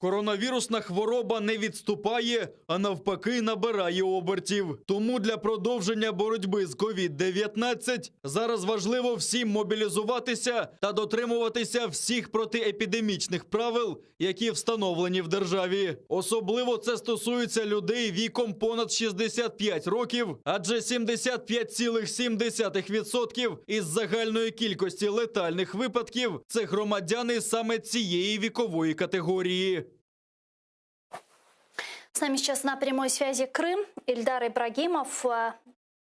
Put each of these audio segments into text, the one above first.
Коронавірусна хвороба не відступає, а навпаки набирає обертів. Тому для продовження боротьби з COVID-19 зараз важливо всім мобілізуватися та дотримуватися всіх протиепідемічних правил, які встановлені в державі. Особливо це стосується людей віком понад 65 років, адже 75,7% із загальної кількості летальних випадків – це громадяни саме цієї вікової категорії. С нами сейчас на прямой связи Крым. Ильдар Ибрагимов,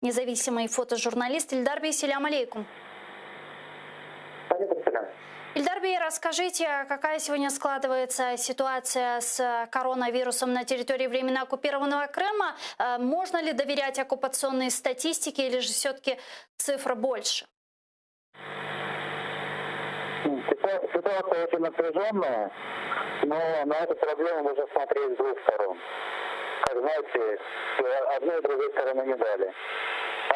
независимый фотожурналист. Ильдар Бей, селям алейкум. Ильдар Бей, расскажите, какая сегодня складывается ситуация с коронавирусом на территории временно оккупированного Крыма? Можно ли доверять оккупационной статистике или же все-таки цифр больше? Ситуация очень напряженная, но на эту проблему можно смотреть с двух сторон. Как знаете, одной и другой стороны медали.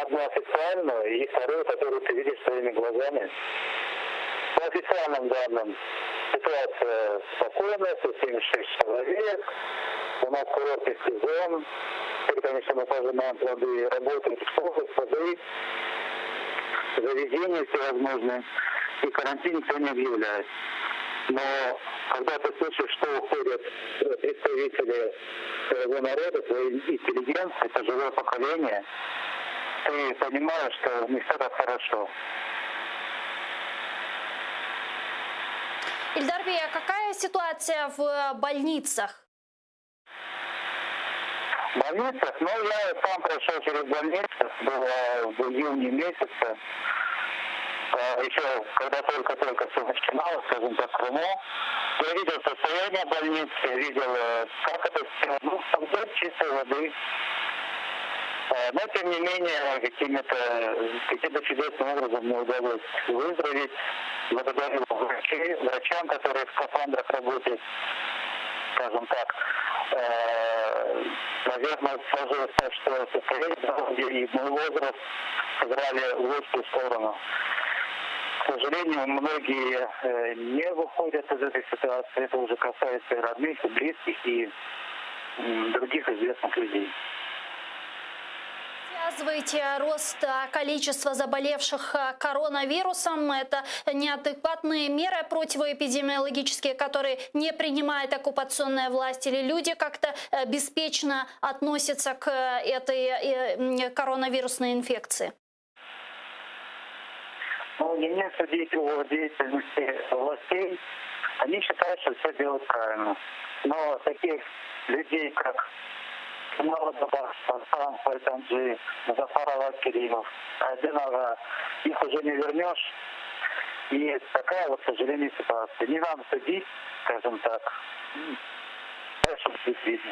Одну официальную и вторую, которую ты видишь своими глазами. По официальным данным ситуация спокойная, 176 человек. У нас курортный сезон. Теперь, конечно, мы пожимаем плоды, работают школы, сады, заведения всевозможные. И карантин никто не объявляет. Но когда ты слышишь, что уходят представители своего народа, своей интеллигенции, это живое поколение, ты понимаешь, что не все так хорошо. Ильдар Бей, а какая ситуация в больницах? В больницах? Ну, я сам прошел через больницу, было в июне месяце. Еще когда только все начиналось, скажем так, в Крыму, я видел состояние больницы, видел, как это все, там нет чистой воды. Но, тем не менее, каким-то чудесным образом мне удалось выздороветь. Благодарю врачам, которые в скафандрах работают, скажем так. Наверное, сложилось так, что состояние и мой возраст сыграли в лучшую сторону. К сожалению, многие не выходят из этой ситуации. Это уже касается и родных, и близких, и других известных людей. Связываете рост количества заболевших коронавирусом? Это неадекватные меры противоэпидемиологические, которые не принимает оккупационная власть, или люди как-то беспечно относятся к этой коронавирусной инфекции? Ну, не мне судить о деятельности властей. Они считают, что все делают правильно. Но таких людей, как Сам Файтанджи, Зафарова, Керимов, Адинова, их уже не вернешь. И такая вот, к сожалению, ситуация. Не надо судить, скажем так. Дальше будет видно.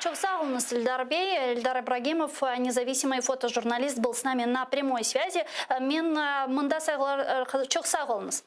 Чоқсағылыңыз, Ильдар Бей. Ильдар Ибрагимов, независимый фотожурналист, был с нами на прямой связи. Мен мында чоқсағылыңыз.